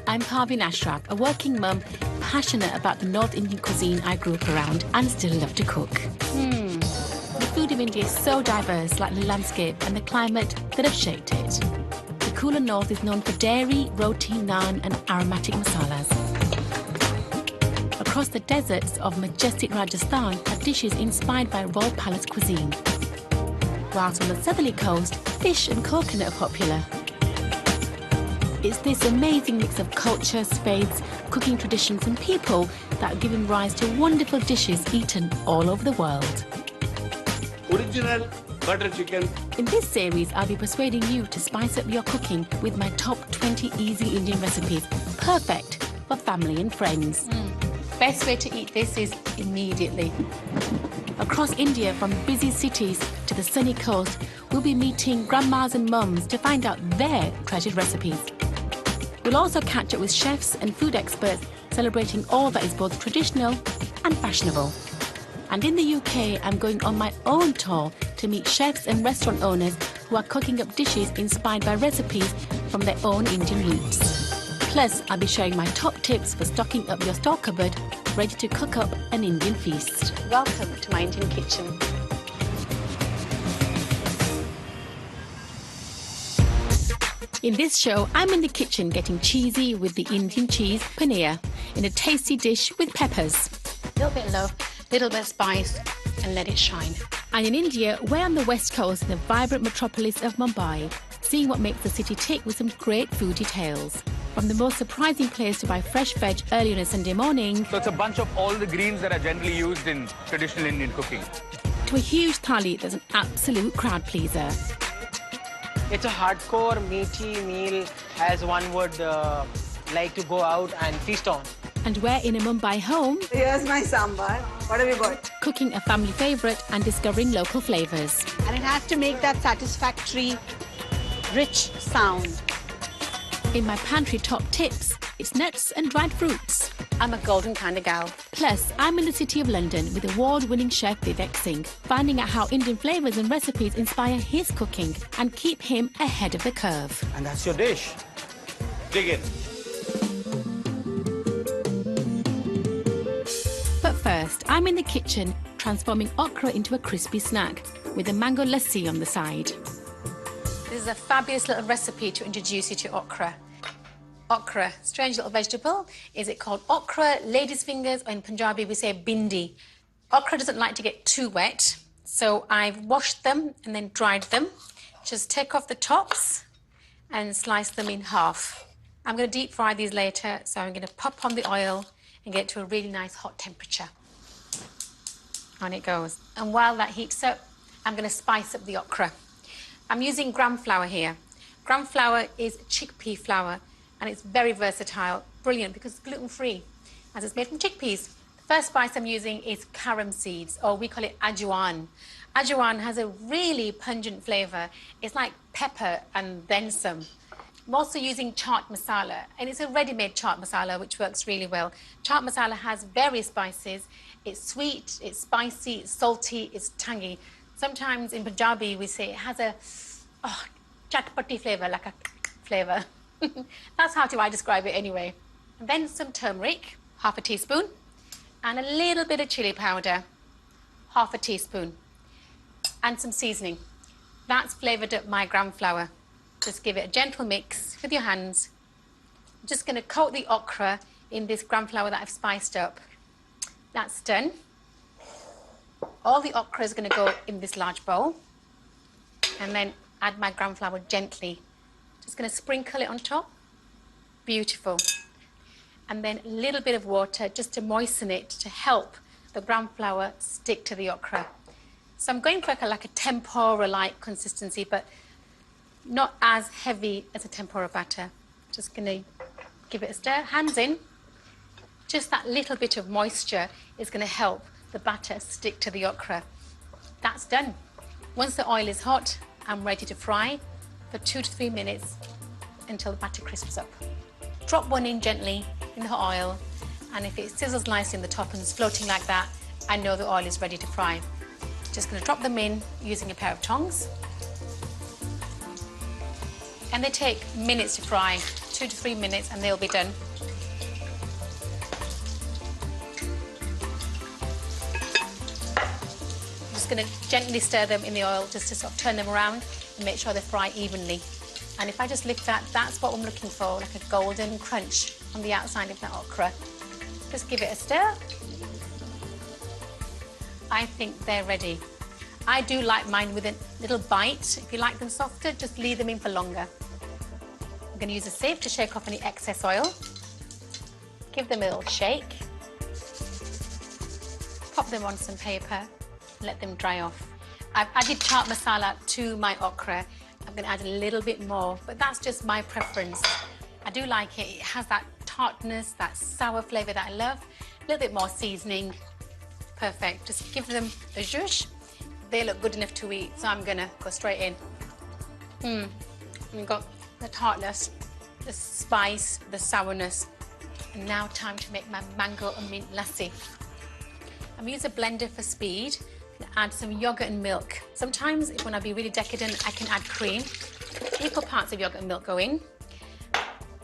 I'm Parbin Ashraf, a working mum, passionate about the North Indian cuisine I grew up around and still love to cook. The food of India is so diverse, like the landscape and the climate that have shaped it. The cooler north is known for dairy, roti, naan and aromatic masalas. Across the deserts of majestic Rajasthan are dishes inspired by Royal Palace cuisine. Whilst on the southerly coast, fish and coconut are popular. It's this amazing mix of culture, faiths, cooking traditions and people that have given rise to wonderful dishes eaten all over the world. Original butter chicken. In this series, I'll be persuading you to spice up your cooking with my top 20 easy Indian recipes, perfect for family and friends. Best way to eat this is immediately. Across India, from busy cities to the sunny coast, we'll be meeting grandmas and mums to find out their treasured recipes. We'll also catch up with chefs and food experts celebrating all that is both traditional and fashionable. And in the UK, I'm going on my own tour to meet chefs and restaurant owners who are cooking up dishes inspired by recipes from their own Indian roots. Plus, I'll be sharing my top tips for stocking up your store cupboard, ready to cook up an Indian feast. Welcome to my Indian kitchen. In this show, I'm in the kitchen getting cheesy with the Indian cheese, paneer, in a tasty dish with peppers. A little bit of love, a little bit of spice, and let it shine. And in India, we're on the west coast in the vibrant metropolis of Mumbai, seeing what makes the city tick with some great food details. From the most surprising place to buy fresh veg early on a Sunday morning... So it's a bunch of all the greens that are generally used in traditional Indian cooking. ...to a huge thali that's an absolute crowd pleaser. It's a hardcore, meaty meal, as one would like to go out and feast on. And we're in a Mumbai home. Here's my sambar. What have you got? Cooking a family favourite and discovering local flavours. And it has to make that satisfactory, rich sound. In my pantry top tips, it's nuts and dried fruits. I'm a golden kind of gal. Plus, I'm in the city of London with award-winning chef Vivek Singh, finding out how Indian flavours and recipes inspire his cooking and keep him ahead of the curve. And that's your dish. Dig in. But first, I'm in the kitchen transforming okra into a crispy snack with a mango lassi on the side. This is a fabulous little recipe to introduce you to okra. Okra, strange little vegetable. Is it called okra, lady's fingers, or in Punjabi we say bindi. Okra doesn't like to get too wet, so I've washed them and then dried them. Just take off the tops and slice them in half. I'm going to deep fry these later, so I'm going to pop on the oil and get it to a really nice hot temperature. On it goes. And while that heats up, I'm going to spice up the okra. I'm using gram flour here. Gram flour is chickpea flour, and it's very versatile, brilliant, because it's gluten-free, as it's made from chickpeas. The first spice I'm using is carom seeds, or we call it ajwan. Ajwan has a really pungent flavour. It's like pepper and then some. I'm also using chaat masala, and it's a ready-made chaat masala, which works really well. Chaat masala has various spices. It's sweet, it's spicy, it's salty, it's tangy. Sometimes in Punjabi, we say it has a chatpati flavour, like a flavour. That's how I describe it anyway. And then some turmeric, half a teaspoon, and a little bit of chili powder, half a teaspoon, and some seasoning. That's flavoured up my gram flour. Just give it a gentle mix with your hands. I'm just going to coat the okra in this gram flour that I've spiced up. That's done. All the okra is going to go in this large bowl, and then add my gram flour gently. Just going to sprinkle it on top. Beautiful. And then a little bit of water just to moisten it, to help the gram flour stick to the okra. So I'm going for like a tempura-like consistency, but not as heavy as a tempura batter. Just going to give it a stir, hands in. Just that little bit of moisture is going to help the batter stick to the okra. That's done. Once the oil is hot, I'm ready to fry for 2 to 3 minutes until the batter crisps up. Drop one in gently in the oil, and if it sizzles nicely in the top and is floating like that, I know the oil is ready to fry. Just going to drop them in using a pair of tongs. And they take minutes to fry, 2 to 3 minutes and they'll be done. I'm just going to gently stir them in the oil just to sort of turn them around and make sure they fry evenly. And if I just lift that, that's what I'm looking for, like a golden crunch on the outside of that okra. Just give it a stir. I think they're ready. I do like mine with a little bite. If you like them softer, just leave them in for longer. I'm going to use a sieve to shake off any excess oil. Give them a little shake. Pop them on some paper, let them dry off. I've added chaat masala to my okra. I'm going to add a little bit more, but that's just my preference. I do like it. It has that tartness, that sour flavour that I love. A little bit more seasoning. Perfect. Just give them a zhuzh. They look good enough to eat, so I'm going to go straight in. We've got the tartness, the spice, the sourness. And now time to make my mango and mint lassi. I'm going to use a blender for speed. Add some yogurt and milk. Sometimes, when I be really decadent, I can add cream. Equal parts of yogurt and milk go in.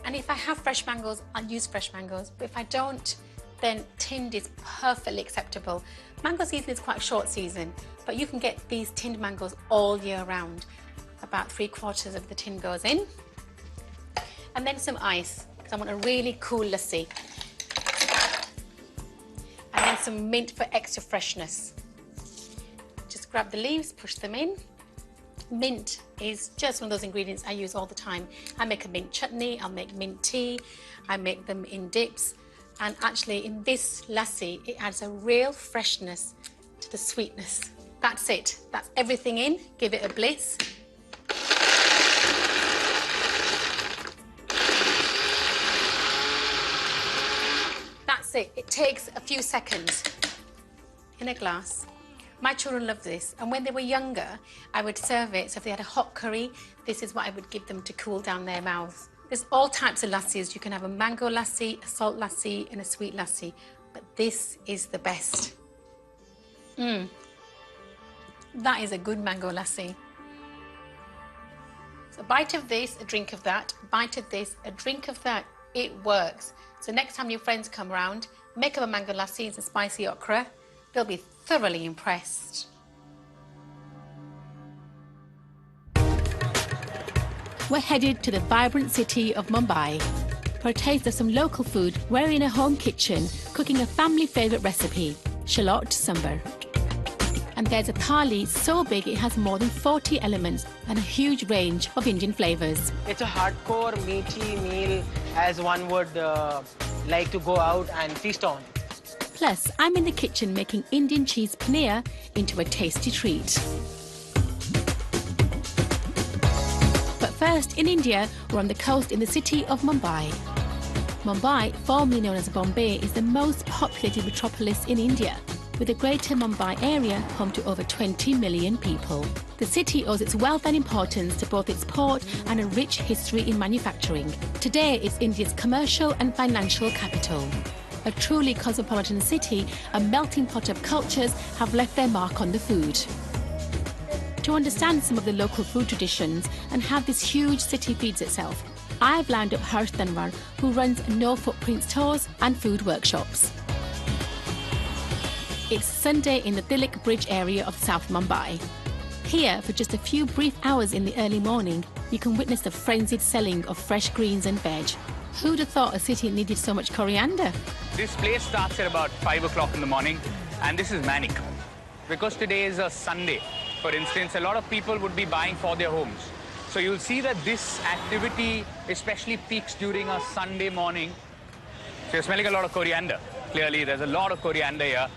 And if I have fresh mangoes, I'll use fresh mangoes. But if I don't, then tinned is perfectly acceptable. Mango season is quite a short season, but you can get these tinned mangoes all year round. About 3/4 of the tin goes in. And then some ice, because I want a really cool lassi. And then some mint for extra freshness. Just grab the leaves, push them in. Mint is just one of those ingredients I use all the time. I make a mint chutney, I'll make mint tea, I make them in dips. And actually in this lassi, it adds a real freshness to the sweetness. That's it. That's everything in. Give it a bliss. That's it. It takes a few seconds in a glass. My children love this, and when they were younger, I would serve it. So if they had a hot curry, this is what I would give them to cool down their mouths. There's all types of lassis. You can have a mango lassi, a salt lassi, and a sweet lassi, but this is the best. That is a good mango lassi. So a bite of this, a drink of that, a bite of this, a drink of that. It works. So next time your friends come around, make up a mango lassi and some spicy okra. They'll be thoroughly impressed. We're headed to the vibrant city of Mumbai for a taste of some local food. We're in a home kitchen cooking a family favourite recipe, shallot sambar. And there's a thali so big it has more than 40 elements and a huge range of Indian flavours. It's a hardcore meaty meal, as one would like to go out and feast on. Plus, I'm in the kitchen making Indian cheese pnir into a tasty treat. But first, in India, we're on the coast in the city of Mumbai. Mumbai, formerly known as Bombay, is the most populated metropolis in India, with the greater Mumbai area home to over 20 million people. The city owes its wealth and importance to both its port and a rich history in manufacturing. Today, it's India's commercial and financial capital. A truly cosmopolitan city, a melting pot of cultures have left their mark on the food. To understand some of the local food traditions and how this huge city feeds itself, I've lined up Harsh Danwar, who runs No Footprints tours and food workshops. It's Sunday in the Tilak Bridge area of South Mumbai. Here, for just a few brief hours in the early morning, you can witness the frenzied selling of fresh greens and veg. Who'd have thought a city needed so much coriander? This place starts at about 5 o'clock in the morning, and this is manic. Because today is a Sunday, for instance, a lot of people would be buying for their homes. So you'll see that this activity especially peaks during a Sunday morning. So you're smelling a lot of coriander. Clearly, there's a lot of coriander here.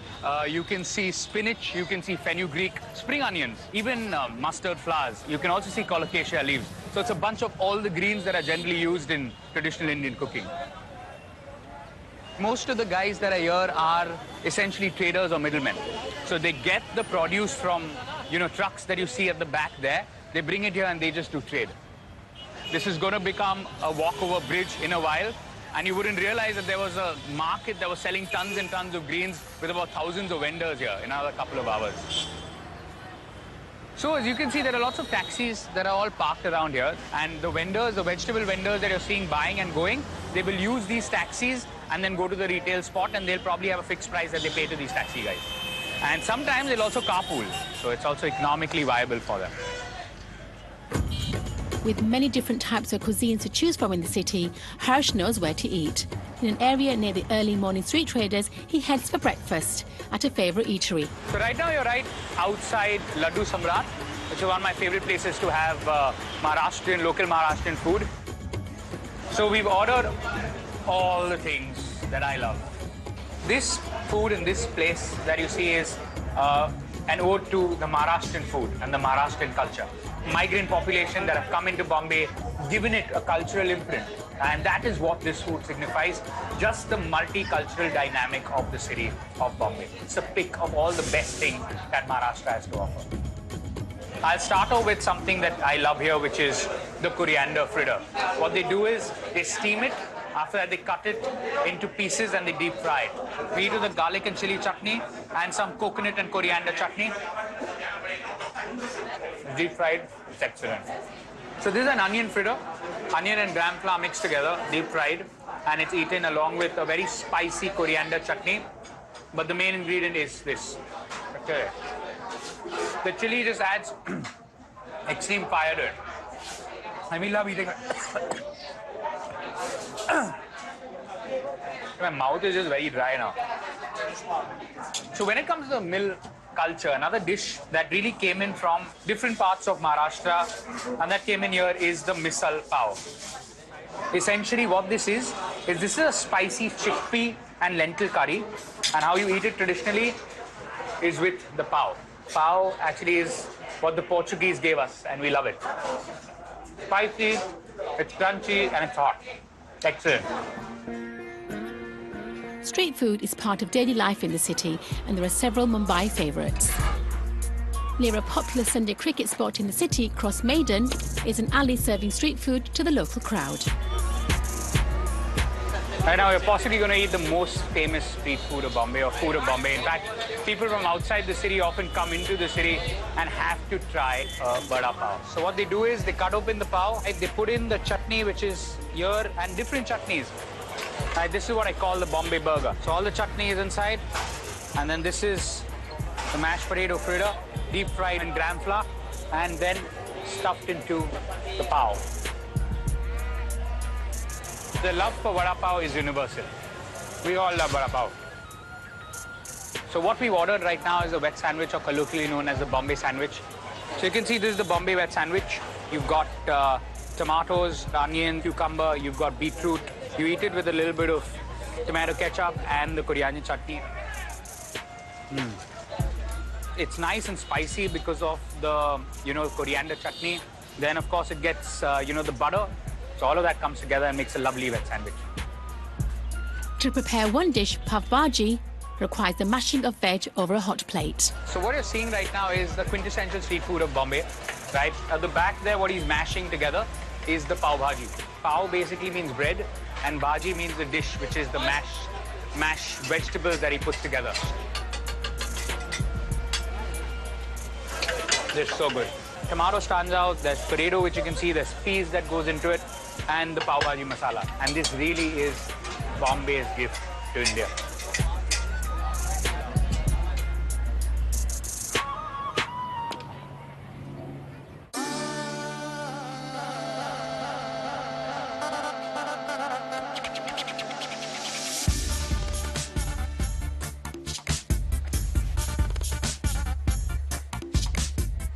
You can see spinach, you can see fenugreek, spring onions, even mustard flowers. You can also see colocasia leaves. So it's a bunch of all the greens that are generally used in traditional Indian cooking. Most of the guys that are here are essentially traders or middlemen. So they get the produce from, trucks that you see at the back there. They bring it here and they just do trade. This is going to become a walkover bridge in a while. And you wouldn't realize that there was a market that was selling tons and tons of greens with about thousands of vendors here in another couple of hours. So as you can see, there are lots of taxis that are all parked around here, and the vendors, the vegetable vendors that you're seeing buying and going, they will use these taxis and then go to the retail spot, and they'll probably have a fixed price that they pay to these taxi guys. And sometimes they'll also carpool, so it's also economically viable for them. With many different types of cuisines to choose from in the city, Harsh knows where to eat. In an area near the early morning street traders, he heads for breakfast at a favourite eatery. So right now you're right outside Laddu Samrat, which is one of my favourite places to have Maharashtrian, local Maharashtrian food. So we've ordered all the things that I love. This food in this place that you see is an ode to the Maharashtrian food and the Maharashtrian culture. Migrant population that have come into Bombay, given it a cultural imprint. And that is what this food signifies, just the multicultural dynamic of the city of Bombay. It's a pick of all the best things that Maharashtra has to offer. I'll start off with something that I love here, which is the coriander fritter. What they do is they steam it. After that, they cut it into pieces and they deep fry it. We eat with the garlic and chili chutney and some coconut and coriander chutney. Deep fried, it's excellent. So this is an onion fritter. Onion and gram flour mixed together, deep fried, and it's eaten along with a very spicy coriander chutney. But the main ingredient is this. Okay. The chili just adds extreme fire to it. I mean, love eating it. My mouth is just very dry now. So when it comes to the mill culture, another dish that really came in from different parts of Maharashtra and that came in here is the misal pav. Essentially what this is a spicy chickpea and lentil curry, and how you eat it traditionally is with the pav. Pav actually is what the Portuguese gave us and we love it. Spicy, it's crunchy and it's hot. Excellent. Street food is part of daily life in the city, and there are several Mumbai favourites. Near a popular Sunday cricket spot in the city, Cross Maidan, is an alley serving street food to the local crowd. Right now, you're possibly going to eat the most famous street food of Bombay, or food of Bombay. In fact, people from outside the city often come into the city and have to try vada pav. So what they do is they cut open the pav, they put in the chutney, which is here, and different chutneys. This is what I call the Bombay burger. So all the chutney is inside, and then this is the mashed potato fritter, deep fried in gram flour, and then stuffed into the pav. The love for vada pav is universal. We all love vada pav. So what we've ordered right now is a wet sandwich, or colloquially known as the Bombay sandwich. So you can see this is the Bombay wet sandwich. You've got tomatoes, onion, cucumber, you've got beetroot. You eat it with a little bit of tomato ketchup and the coriander chutney. It's nice and spicy because of the, coriander chutney. Then, of course, it gets, the butter. So all of that comes together and makes a lovely wet sandwich. To prepare one dish, pav bhaji requires the mashing of veg over a hot plate. So what you're seeing right now is the quintessential street food of Bombay, right? At the back there, what he's mashing together is the pav bhaji. Pav basically means bread, and bhaji means the dish, which is the mashed vegetables that he puts together. This is so good. Tomato stands out, there's potato, which you can see, there's peas that goes into it, and the pav bhaji masala. And this really is Bombay's gift to India.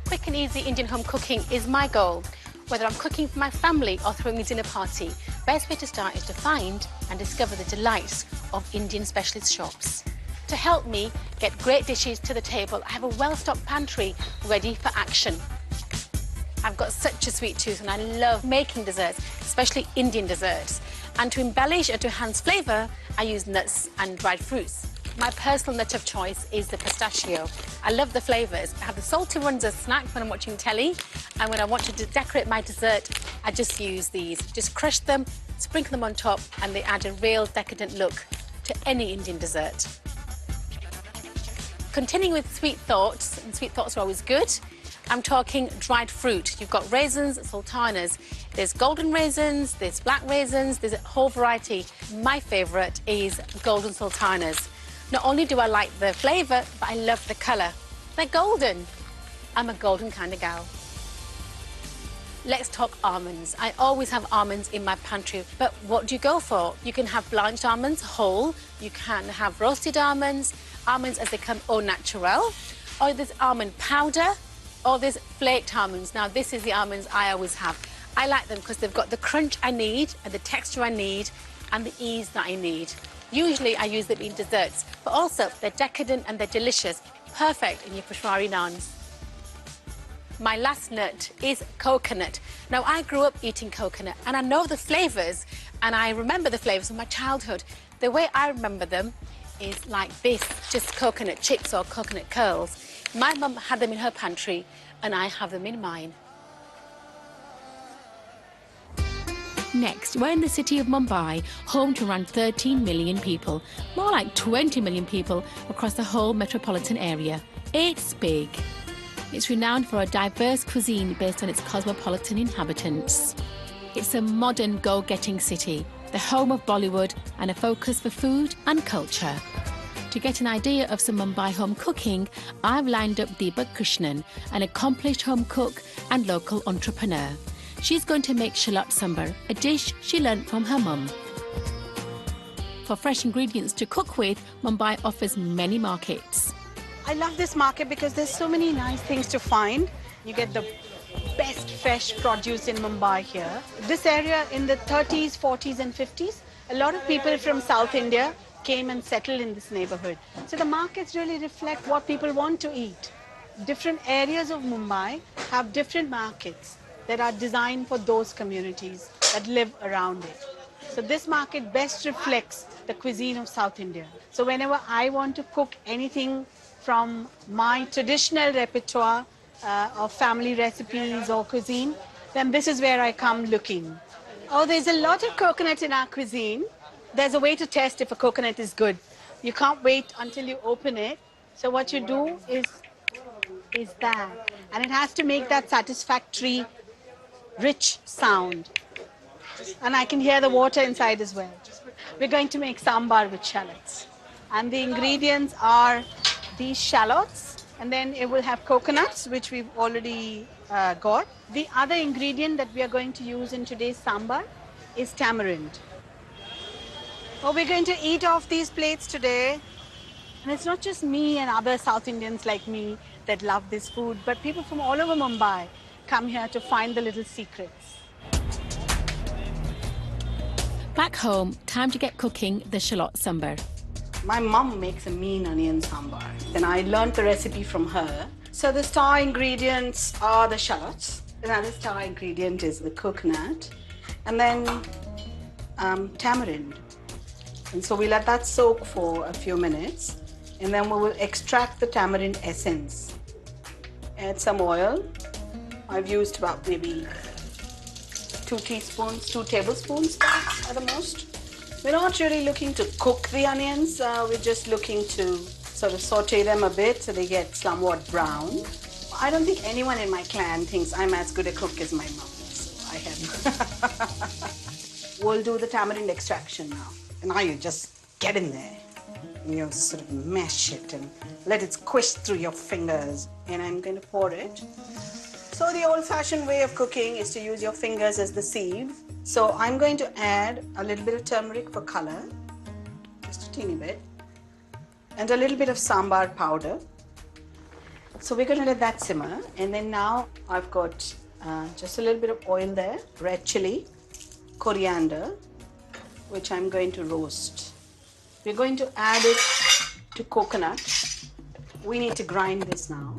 Quick and easy Indian home cooking is my goal. Whether I'm cooking for my family or throwing a dinner party, best way to start is to find and discover the delights of Indian specialist shops. To help me get great dishes to the table, I have a well-stocked pantry ready for action. I've got such a sweet tooth and I love making desserts, especially Indian desserts. And to embellish and to enhance flavour, I use nuts and dried fruits. My personal nut of choice is the pistachio. I love the flavours. I have the salty ones as snacks when I'm watching telly, and when I want to decorate my dessert, I just use these. Just crush them, sprinkle them on top, and they add a real decadent look to any Indian dessert. Continuing with sweet thoughts, and sweet thoughts are always good, I'm talking dried fruit. You've got raisins, sultanas. There's golden raisins, there's black raisins, there's a whole variety. My favourite is golden sultanas. Not only do I like the flavour, but I love the colour. They're golden. I'm a golden kind of gal. Let's talk almonds. I always have almonds in my pantry, but what do you go for? You can have blanched almonds whole, you can have roasted almonds, almonds as they come au naturel, or there's almond powder, or there's flaked almonds. Now this is the almonds I always have. I like them because they've got the crunch I need, and the texture I need, and the ease that I need. Usually I use them in desserts, but also they're decadent and they're delicious. Perfect in your peshwari naans. My last nut is coconut. Now, I grew up eating coconut, and I know the flavours, and I remember the flavours of my childhood. The way I remember them is like this, just coconut chips or coconut curls. My mum had them in her pantry, and I have them in mine. Next, we're in the city of Mumbai, home to around 13 million people, more like 20 million people across the whole metropolitan area. It's big. It's renowned for a diverse cuisine based on its cosmopolitan inhabitants. It's a modern go-getting city, the home of Bollywood and a focus for food and culture. To get an idea of some Mumbai home cooking, I've lined up Deepak Krishnan, an accomplished home cook and local entrepreneur. She's going to make shallot sambar, a dish she learnt from her mum. For fresh ingredients to cook with, Mumbai offers many markets. I love this market because there's so many nice things to find. You get the best fresh produce in Mumbai here. This area in the 30s, 40s and 50s, a lot of people from South India came and settled in this neighborhood. So the markets really reflect what people want to eat. Different areas of Mumbai have different markets that are designed for those communities that live around it. So this market best reflects the cuisine of South India. So whenever I want to cook anything from my traditional repertoire of family recipes or cuisine, then this is where I come looking. Oh, there's a lot of coconut in our cuisine. There's a way to test if a coconut is good. You can't wait until you open it. So what you do is that. And it has to make that satisfactory, rich sound. And I can hear the water inside as well. We're going to make sambar with shallots. And the ingredients are these shallots, and then it will have coconuts, which we've already got. The other ingredient that we are going to use in today's sambar is tamarind. Oh, we're going to eat off these plates today. And it's not just me and other South Indians like me that love this food, but people from all over Mumbai come here to find the little secrets. Back home, time to get cooking the shallot sambar. My mum makes a mean onion sambar. Then I learned the recipe from her. So the star ingredients are the shallots. Another star ingredient is the coconut. And then tamarind. And so we let that soak for a few minutes. And then we will extract the tamarind essence. Add some oil. I've used about maybe 2 tablespoons at the most. We're not really looking to cook the onions. We're just looking to sort of saute them a bit so they get somewhat brown. I don't think anyone in my clan thinks I'm as good a cook as my mom, so I am. We'll do the tamarind extraction now. And now you just get in there and you sort of mash it and let it squish through your fingers. And I'm going to pour it. So the old-fashioned way of cooking is to use your fingers as the sieve. So I'm going to add a little bit of turmeric for color, just a teeny bit, and a little bit of sambar powder. So we're going to let that simmer. And then now I've got just a little bit of oil there, red chili, coriander, which I'm going to roast. We're going to add it to coconut. We need to grind this now.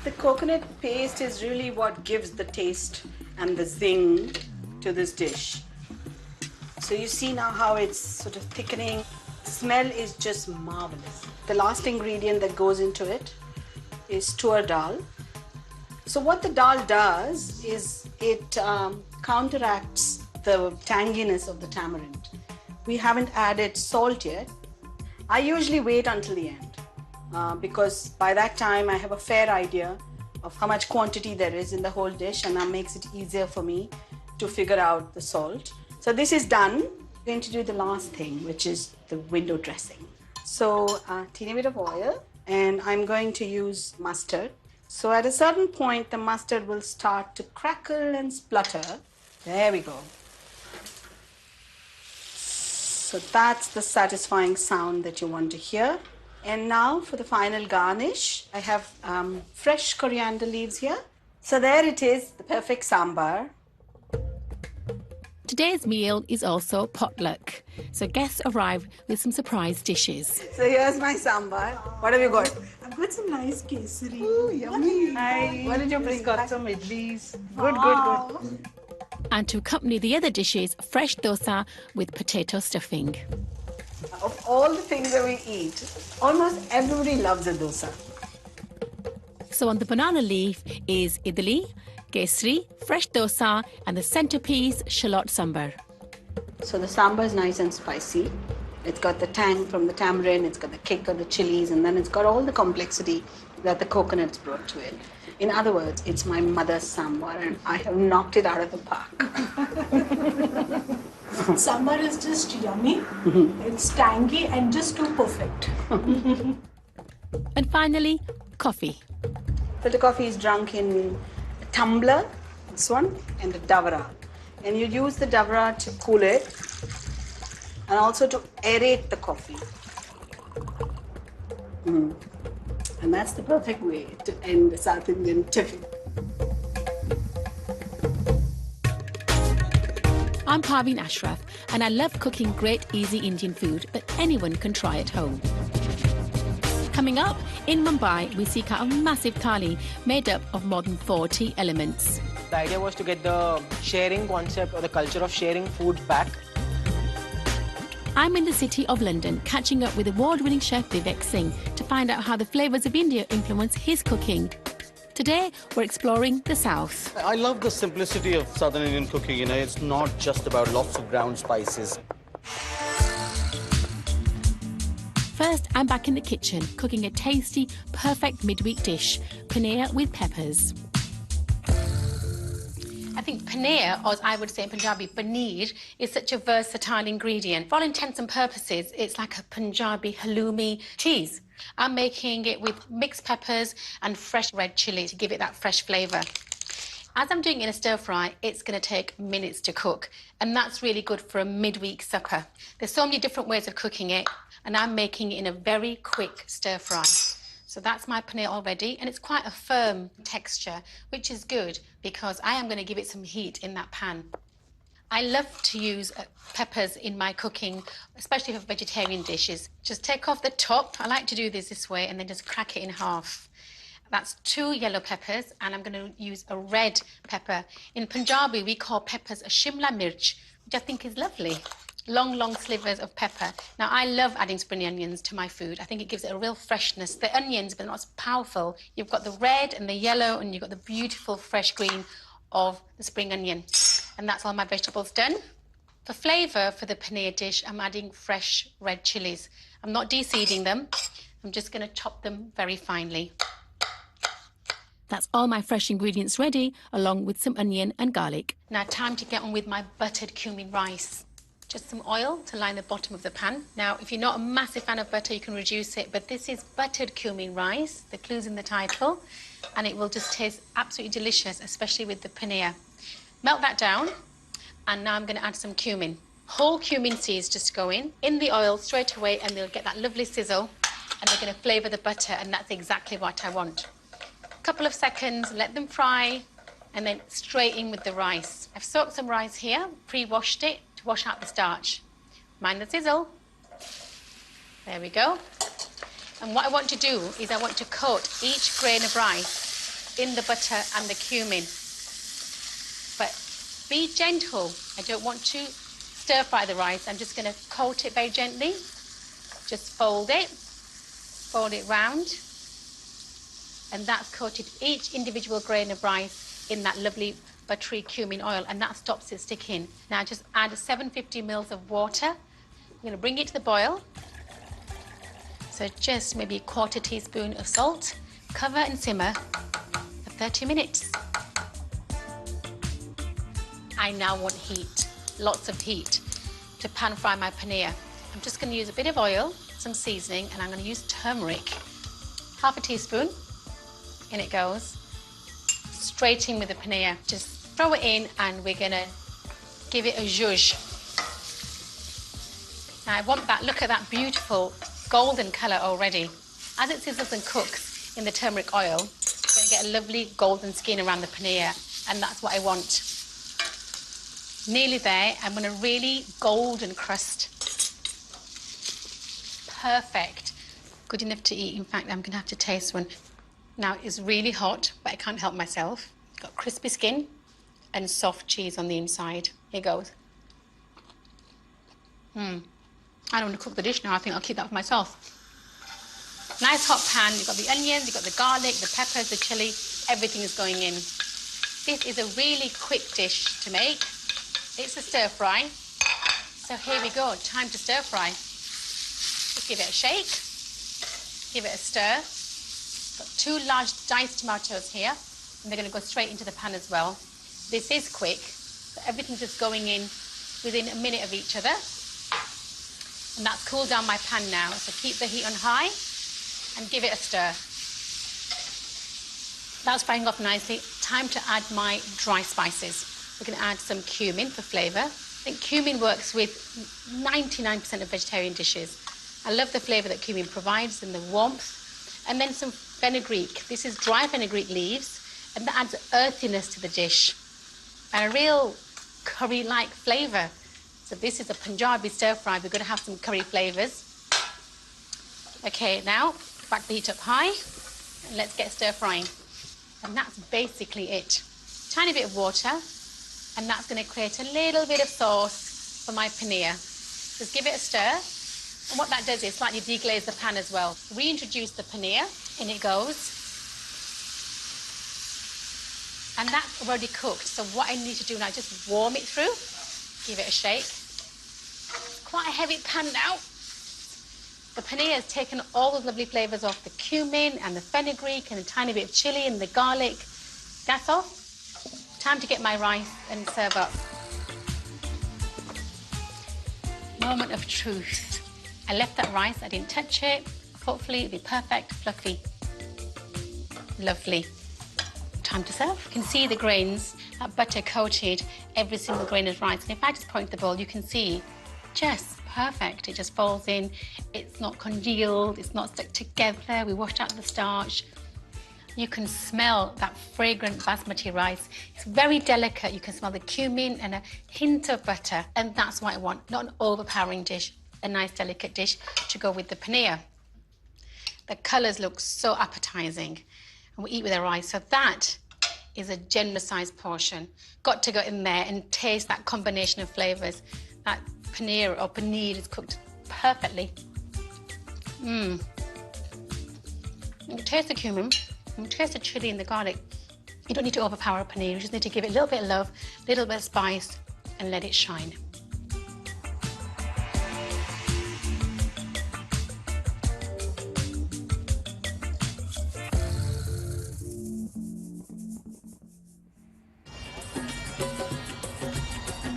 The coconut paste is really what gives the taste and the zing to this dish. So you see now how it's sort of thickening. The smell is just marvelous. The last ingredient that goes into it is tur dal. So what the dal does is it counteracts the tanginess of the tamarind. We haven't added salt yet. I usually wait until the end because by that time I have a fair idea of how much quantity there is in the whole dish, and that makes it easier for me to figure out the salt. So this is done. I'm going to do the last thing, which is the window dressing. So a teeny bit of oil, and I'm going to use mustard. So at a certain point, the mustard will start to crackle and splutter. There we go. So that's the satisfying sound that you want to hear. And now for the final garnish, I have fresh coriander leaves here. So there it is, the perfect sambar. Today's meal is also potluck, so guests arrive with some surprise dishes. So here's my sambar. What have you got? I've got some nice kesari. Ooh, yummy. Hi. What did you bring? Just got some idlis. Good. And to accompany the other dishes, fresh dosa with potato stuffing. Of all the things that we eat, almost everybody loves a dosa. So on the banana leaf is idli, kesri, fresh dosa, and the centerpiece, shallot sambar. So the sambar is nice and spicy. It's got the tang from the tamarind, it's got the kick of the chilies, and then it's got all the complexity that the coconuts brought to it. In other words, it's my mother's sambar, and I have knocked it out of the park. Sambar is just yummy. It's tangy and just too perfect. And finally, coffee. Filter coffee is drunk in a tumbler, this one, and a davra. And you use the davra to cool it and also to aerate the coffee. And that's the perfect way to end the South Indian tiffin. I'm Paveen Ashraf, and I love cooking great, easy Indian food that anyone can try at home. Coming up, in Mumbai, we seek out a massive thali made up of more than 40 elements. The idea was to get the sharing concept or the culture of sharing food back. I'm in the city of London, catching up with award-winning chef Bnebkhi to find out how the flavours of India influence his cooking. Today, we're exploring the South. I love the simplicity of Southern Indian cooking, you know, it's not just about lots of ground spices. First, I'm back in the kitchen, cooking a tasty, perfect midweek dish, paneer with peppers. I think paneer, or as I would say in Punjabi, paneer, is such a versatile ingredient. For all intents and purposes, it's like a Punjabi halloumi cheese. I'm making it with mixed peppers and fresh red chilli to give it that fresh flavour. As I'm doing it in a stir fry, it's going to take minutes to cook, and that's really good for a midweek supper. There's so many different ways of cooking it, and I'm making it in a very quick stir fry. So that's my paneer already, and it's quite a firm texture, which is good because I am going to give it some heat in that pan. I love to use peppers in my cooking, especially for vegetarian dishes. Just take off the top. I like to do this way and then just crack it in half. That's 2 yellow peppers, and I'm going to use a red pepper. In Punjabi, we call peppers a shimla mirch, which I think is lovely. Long slivers of pepper. Now, I love adding spring onions to my food. I think it gives it a real freshness. The onions, but not as powerful. You've got the red and the yellow, and you've got the beautiful fresh green of the spring onion. And that's all my vegetables done. For flavour for the paneer dish, I'm adding fresh red chilies. I'm not de-seeding them. I'm just going to chop them very finely. That's all my fresh ingredients ready, along with some onion and garlic. Now, time to get on with my buttered cumin rice. Just some oil to line the bottom of the pan. Now, if you're not a massive fan of butter, you can reduce it, but this is buttered cumin rice. The clue's in the title, and it will just taste absolutely delicious, especially with the paneer. Melt that down, and now I'm going to add some cumin. Whole cumin seeds just go in the oil straight away, and they'll get that lovely sizzle, and they're going to flavour the butter, and that's exactly what I want. A couple of seconds, let them fry, and then straight in with the rice. I've soaked some rice here, pre-washed it to wash out the starch. Mind the sizzle. There we go. And what I want to do is I want to coat each grain of rice in the butter and the cumin. But be gentle. I don't want to stir fry the rice. I'm just going to coat it very gently. Just fold it round. And that's coated each individual grain of rice in that lovely buttery cumin oil, and that stops it sticking. Now just add 750 ml of water. I'm going to bring it to the boil. So just maybe a quarter teaspoon of salt. Cover and simmer for 30 minutes. I now want heat, lots of heat, to pan fry my paneer. I'm just going to use a bit of oil, some seasoning, and I'm going to use turmeric. Half a teaspoon, in it goes. Straight in with the paneer. Just throw it in and we're going to give it a zhuzh. Now I want that, look at that beautiful golden colour already. As it sizzles and cooks in the turmeric oil, you're going to get a lovely golden skin around the paneer, and that's what I want. Nearly there. I'm going to really golden crust. Perfect. Good enough to eat. In fact, I'm going to have to taste one. Now, it's really hot, but I can't help myself. It's got crispy skin and soft cheese on the inside. Here goes. I don't want to cook the dish now. I think I'll keep that for myself. Nice hot pan. You've got the onions, you've got the garlic, the peppers, the chili. Everything is going in. This is a really quick dish to make. It's a stir fry. So here we go, time to stir fry. Just give it a shake, give it a stir. Got 2 large diced tomatoes here, and they're going to go straight into the pan as well. This is quick, so everything's just going in within a minute of each other. And that's cooled down my pan now, so keep the heat on high and give it a stir. That's frying off nicely. Time to add my dry spices. We're going to add some cumin for flavour. I think cumin works with 99% of vegetarian dishes. I love the flavour that cumin provides and the warmth. And then some fenugreek. This is dry fenugreek leaves, and that adds earthiness to the dish and a real curry-like flavour. So this is a Punjabi stir-fry. We're going to have some curry flavours. Okay, now back the heat up high, and let's get stir-frying. And that's basically it. Tiny bit of water. And that's going to create a little bit of sauce for my paneer. Just give it a stir. And what that does is slightly deglaze the pan as well. Reintroduce the paneer, in it goes. And that's already cooked. So what I need to do now is just warm it through. Give it a shake. Quite a heavy pan now. The paneer has taken all those lovely flavours off the cumin and the fenugreek and a tiny bit of chilli and the garlic. Gas off. Time to get my rice and serve up. Moment of truth. I left that rice, I didn't touch it. Hopefully it'll be perfect, fluffy. Lovely. Time to serve. You can see the grains, that butter coated every single grain of rice. And if I just point the bowl, you can see just perfect. It just falls in. It's not congealed, it's not stuck together. We washed out the starch. You can smell that fragrant basmati rice. It's very delicate. You can smell the cumin and a hint of butter. And that's what I want, not an overpowering dish, a nice delicate dish to go with the paneer. The colours look so appetizing. And we eat with the rice. So that is a generous sized portion. Got to go in there and taste that combination of flavours. That paneer or paneer is cooked perfectly. You can taste the cumin. You taste the chilli and the garlic. You don't need to overpower a paneer. You just need to give it a little bit of love, a little bit of spice, and let it shine.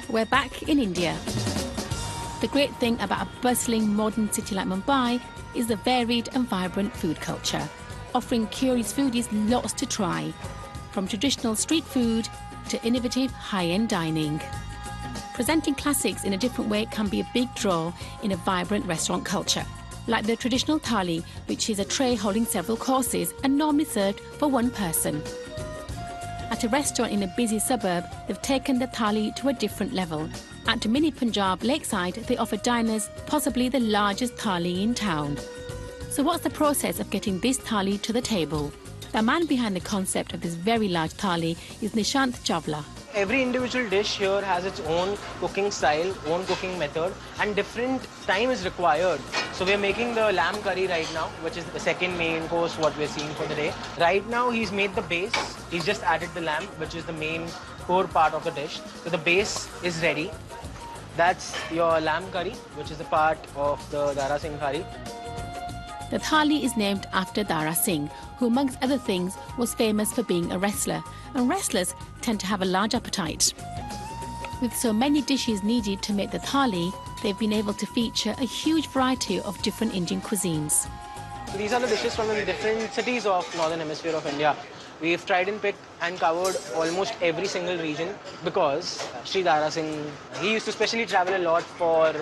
We're back in India. The great thing about a bustling modern city like Mumbai is the varied and vibrant food culture, offering curious foodies lots to try, from traditional street food to innovative high-end dining. Presenting classics in a different way can be a big draw in a vibrant restaurant culture, like the traditional thali, which is a tray holding several courses and normally served for one person. At a restaurant in a busy suburb, they've taken the thali to a different level. At Mini Punjab Lakeside, they offer diners possibly the largest thali in town. So what's the process of getting this thali to the table? The man behind the concept of this very large thali is Nishant Chawla. Every individual dish here has its own cooking style, own cooking method, and different time is required. So we're making the lamb curry right now, which is the second main course what we're seeing for the day. Right now he's made the base. He's just added the lamb, which is the main core part of the dish. So the base is ready. That's your lamb curry, which is a part of the Dara Singh curry. The thali is named after Dara Singh, who amongst other things was famous for being a wrestler, and wrestlers tend to have a large appetite. With so many dishes needed to make the thali, they've been able to feature a huge variety of different Indian cuisines. These are the dishes from the different cities of Northern Hemisphere of India. We've tried and picked and covered almost every single region because Sri Dara Singh, he used to specially travel a lot for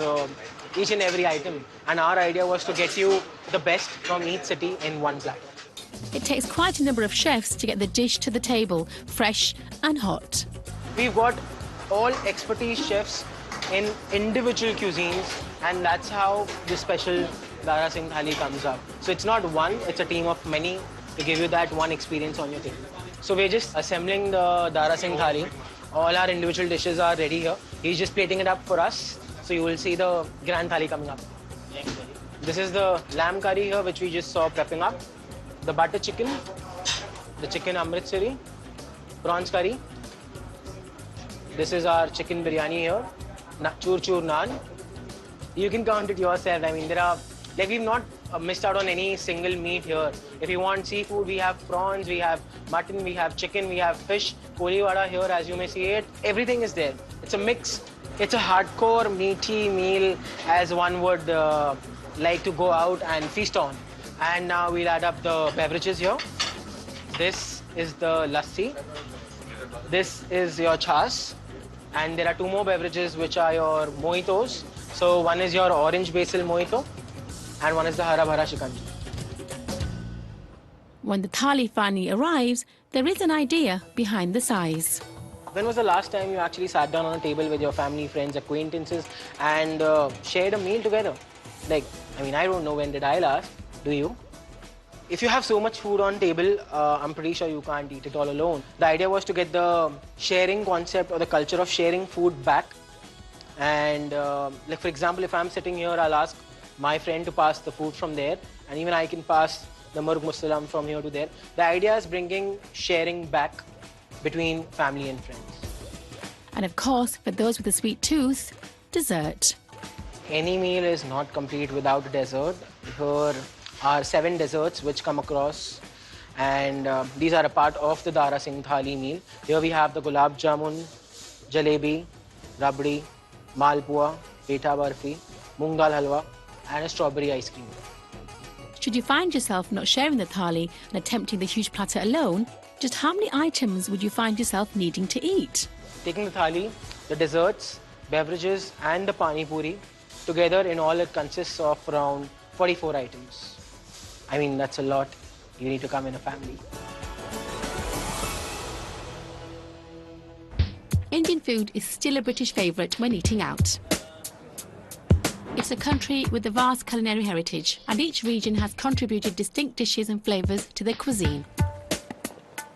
each and every item. And our idea was to get you the best from each city in one platter. It takes quite a number of chefs to get the dish to the table, fresh and hot. We've got all expertise chefs in individual cuisines, and that's how this special Dara Singh thali comes up. So it's not one, it's a team of many to give you that one experience on your table. So we're just assembling the Dara Singh thali. All our individual dishes are ready here. He's just plating it up for us. So you will see the grand thali coming up. This is the lamb curry here, which we just saw prepping up. The butter chicken, the chicken amritsari, prawns curry. This is our chicken biryani here, chur chur naan. You can count it yourself. I mean, we've not missed out on any single meat here. If you want seafood, we have prawns, we have mutton, we have chicken, we have fish. Koli vada here, as you may see it. Everything is there. It's a mix. It's a hardcore meaty meal, as one would like to go out and feast on. And now we'll add up the beverages here. This is the lassi. This is your chas. And there are two more beverages, which are your mojitos. So one is your orange basil mojito, and one is the hara bhara shikanji. When the thali finally arrives, there is an idea behind the size. When was the last time you actually sat down on a table with your family, friends, acquaintances, and shared a meal together? Like, I mean, I don't know when did I last. Do you? If you have so much food on table, I'm pretty sure you can't eat it all alone. The idea was to get the sharing concept or the culture of sharing food back. And like, for example, if I'm sitting here, I'll ask my friend to pass the food from there, and even I can pass the murg musalam from here to there. The idea is bringing sharing back between family and friends. And of course, for those with a sweet tooth, dessert. Any meal is not complete without a dessert. Here are 7 desserts which come across, and these are a part of the Dara Singh thali meal. Here we have the gulab jamun, jalebi, rabdi, malpua, peta barfi, moong dal halwa, and a strawberry ice cream. Should you find yourself not sharing the thali and attempting the huge platter alone, just how many items would you find yourself needing to eat? Taking the thali, the desserts, beverages, and the pani puri, together in all it consists of around 44 items. I mean, that's a lot. You need to come in a family. Indian food is still a British favourite when eating out. It's a country with a vast culinary heritage, and each region has contributed distinct dishes and flavours to their cuisine.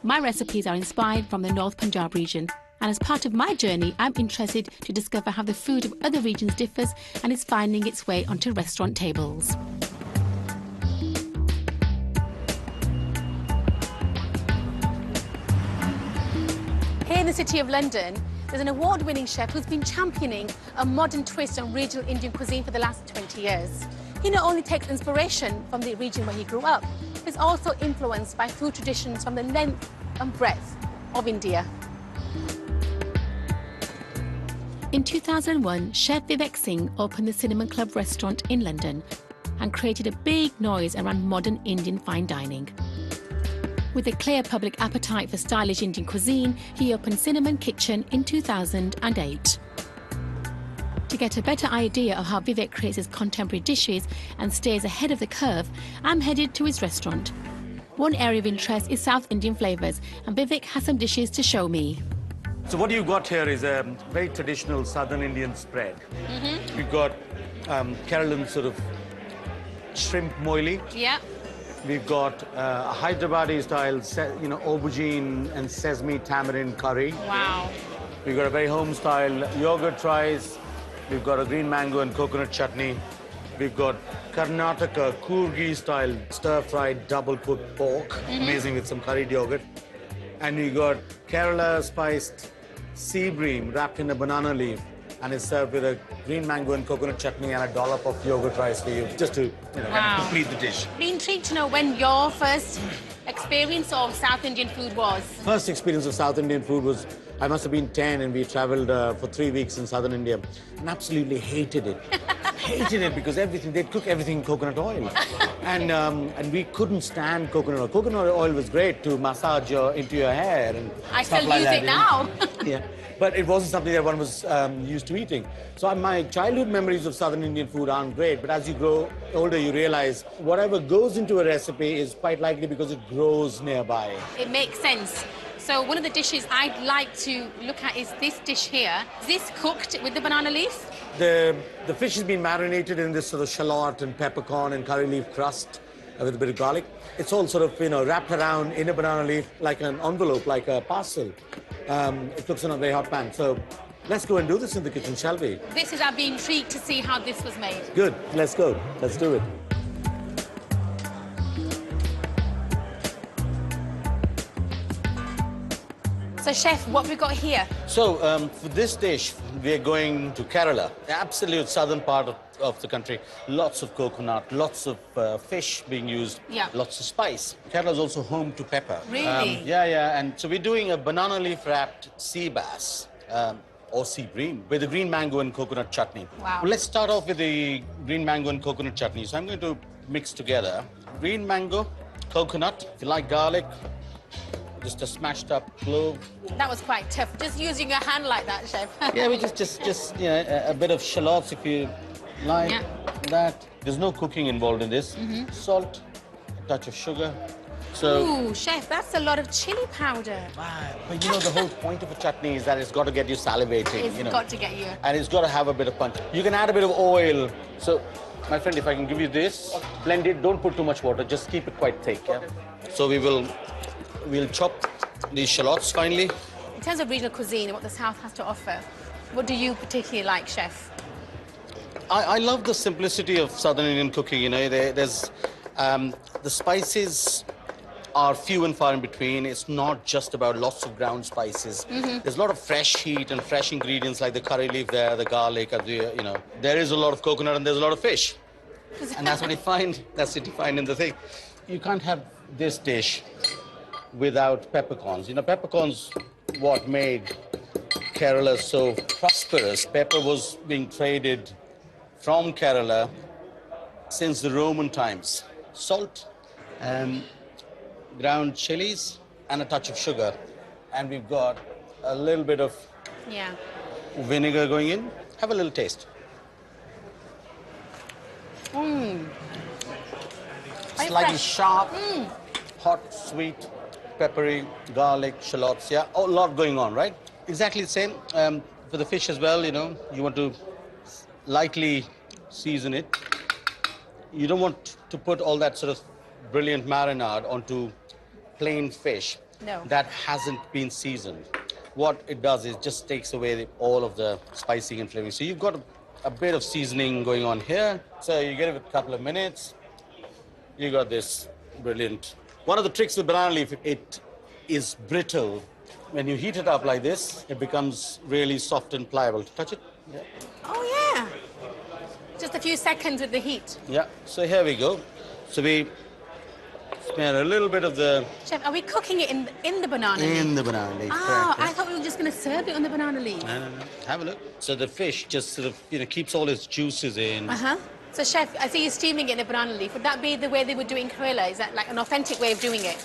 My recipes are inspired from the North Punjab region, and as part of my journey, I'm interested to discover how the food of other regions differs and is finding its way onto restaurant tables. Here in the City of London, there's an award-winning chef who's been championing a modern twist on regional Indian cuisine for the last 20 years. He not only takes inspiration from the region where he grew up, but is also influenced by food traditions from the length and breadth of India. In 2001, Chef Vivek Singh opened the Cinnamon Club restaurant in London and created a big noise around modern Indian fine dining. With a clear public appetite for stylish Indian cuisine, he opened Cinnamon Kitchen in 2008. To get a better idea of how Vivek creates his contemporary dishes and stays ahead of the curve, I'm headed to his restaurant. One area of interest is South Indian flavours, and Vivek has some dishes to show me. So what you've got here is a very traditional Southern Indian spread. We've got Kerala sort of shrimp moili. Yeah. We've got a Hyderabadi style, aubergine and sesame tamarind curry. Wow. We've got a very home style yogurt rice. We've got a green mango and coconut chutney. We've got Karnataka Coorgi style stir-fried double-cooked pork, amazing with some curried yogurt. And we got Kerala spiced sea bream wrapped in a banana leaf and it's served with a green mango and coconut chutney and a dollop of yogurt rice for you, just to kind of complete the dish. I'd be intrigued to know when your first experience of South Indian food was. First experience of South Indian food was, I must have been 10, and we traveled for 3 weeks in southern India and absolutely hated it. Hated it because they'd cook everything in coconut oil. And we couldn't stand coconut oil. Coconut oil was great to massage into your hair and I stuff still like use that, it now. Yeah, but it wasn't something that one was used to eating. So my childhood memories of southern Indian food aren't great, but as you grow older, you realize whatever goes into a recipe is quite likely because it grows nearby. It makes sense. So one of the dishes I'd like to look at is this dish here. Is this cooked with the banana leaf? The fish has been marinated in this sort of shallot and peppercorn and curry leaf crust with a bit of garlic. It's all sort of, wrapped around in a banana leaf like an envelope, like a parcel. It cooks on a very hot pan. So let's go and do this in the kitchen, shall we? This is, I'd be intrigued to see how this was made. Good, let's go. Let's do it. So, Chef, what have we got here? So, for this dish, we're going to Kerala, the absolute southern part of the country. Lots of coconut, lots of fish being used, lots of spice. Kerala is also home to pepper. Really? Yeah. And so we're doing a banana leaf wrapped sea bass. Or sea bream with the green mango and coconut chutney. Wow. Well, let's start off with the green mango and coconut chutney. So I'm going to mix together green mango, coconut, if you like garlic, just a smashed up clove. That was quite tough. Just using your hand like that, Chef. Yeah, we just a bit of shallots if you like that. There's no cooking involved in this. Salt, a touch of sugar. So, ooh, Chef, that's a lot of chili powder. Wow. But the whole point of a chutney is that it's got to get you salivating. It's got to get you. And it's got to have a bit of punch. You can add a bit of oil. So, my friend, if I can give you this, blend it, don't put too much water, just keep it quite thick, yeah? So we'll chop these shallots finely. In terms of regional cuisine and what the South has to offer, what do you particularly like, Chef? I love the simplicity of Southern Indian cooking, there's the spices are few and far in between. It's not just about lots of ground spices. There's a lot of fresh heat and fresh ingredients like the curry leaf there, the garlic, there is a lot of coconut and there's a lot of fish. And that's what you find, in the thing. You can't have this dish without peppercorns. Peppercorns, what made Kerala so prosperous. Pepper was being traded from Kerala since the Roman times. Salt, ground chilies, and a touch of sugar. And we've got a little bit of vinegar going in. Have a little taste. Slightly sharp, hot, sweet, peppery, garlic, shallots, a lot going on, right? Exactly the same for the fish as well, you want to lightly season it. You don't want to put all that sort of brilliant marinade onto plain fish that hasn't been seasoned. What it does is just takes away all of the spicing and flavoring. So you've got a bit of seasoning going on here. So you give it a couple of minutes. You got this brilliant. One of the tricks with banana leaf, it is brittle. When you heat it up like this, it becomes really soft and pliable. Touch it? Yeah. Oh, yeah. Just a few seconds with the heat. Yeah, so here we go. So we smear a little bit of the... Chef, are we cooking it in the banana leaf? In the banana leaf, Oh, correct, I thought we were just going to serve it on the banana leaf. No. Have a look. So the fish just sort of, keeps all its juices in. So, Chef, I see you steaming it in a banana leaf. Would that be the way they would do it in Kerala? Is that like an authentic way of doing it?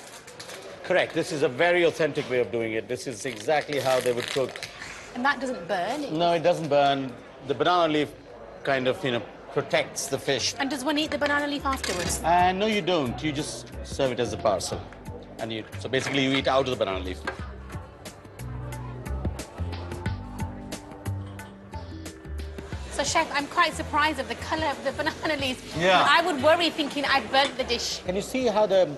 Correct. This is a very authentic way of doing it. This is exactly how they would cook. And that doesn't burn? No, it doesn't burn. The banana leaf kind of, protects the fish. And does one eat the banana leaf afterwards? No, you don't. You just serve it as a parcel. And so basically you eat out of the banana leaf. So, Chef, I'm quite surprised of the colour of the banana leaves. Yeah. I would worry thinking I'd burnt the dish. Can you see how the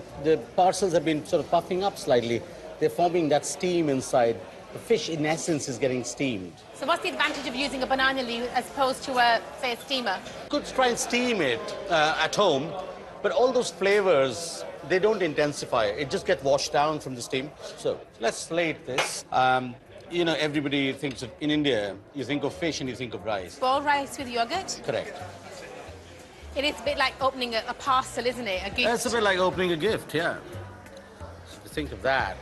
parcels have been sort of puffing up slightly? They're forming that steam inside. The fish, in essence, is getting steamed. So what's the advantage of using a banana leaf as opposed to, say, a steamer? You could try and steam it at home, but all those flavors, they don't intensify. It just gets washed down from the steam. So let's slate this. you know, everybody thinks of, in India, you think of fish and you think of rice. Boiled rice with yogurt? Correct. It is a bit like opening a parcel, isn't it? A gift. It's a bit like opening a gift, yeah. So think of that.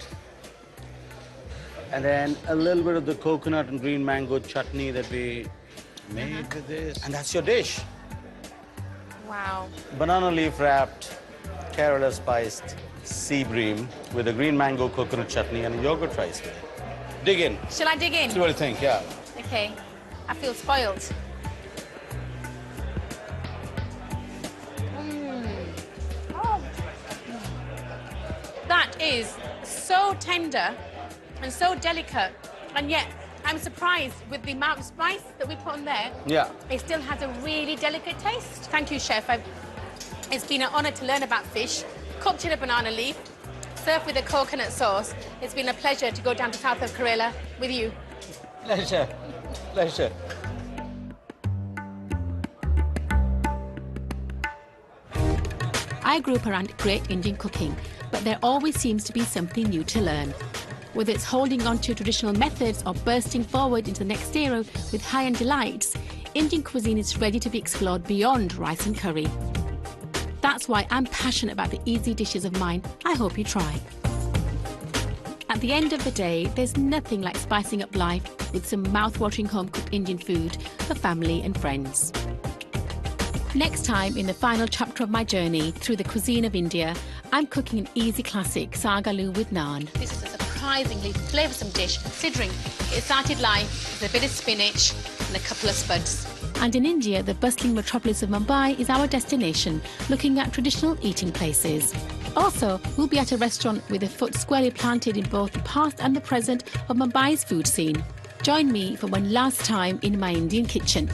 And then a little bit of the coconut and green mango chutney that we made with this. And that's your dish. Wow. Banana leaf wrapped, Kerala spiced sea bream with a green mango coconut chutney and a yogurt rice with it. Dig in. Shall I dig in? See what you think, yeah. Okay. I feel spoiled. Oh. That is so tender and so delicate, and yet I'm surprised with the amount of spice that we put on there. Yeah. It still has a really delicate taste. Thank you, Chef. It's been an honour to learn about fish, cooked in a banana leaf, served with a coconut sauce. It's been a pleasure to go down to south of Kerala with you. Pleasure. Pleasure. I grew up around great Indian cooking, but there always seems to be something new to learn. Whether it's holding on to traditional methods or bursting forward into the next era with high-end delights, Indian cuisine is ready to be explored beyond rice and curry. That's why I'm passionate about the easy dishes of mine I hope you try. At the end of the day, there's nothing like spicing up life with some mouth-watering home-cooked Indian food for family and friends. Next time, in the final chapter of my journey through the cuisine of India, I'm cooking an easy classic, sagaloo with naan. This is a surprisingly flavoursome dish, considering it started life with a bit of spinach and a couple of spuds. And in India, the bustling metropolis of Mumbai is our destination, looking at traditional eating places. Also, we'll be at a restaurant with a foot squarely planted in both the past and the present of Mumbai's food scene. Join me for one last time in my Indian kitchen.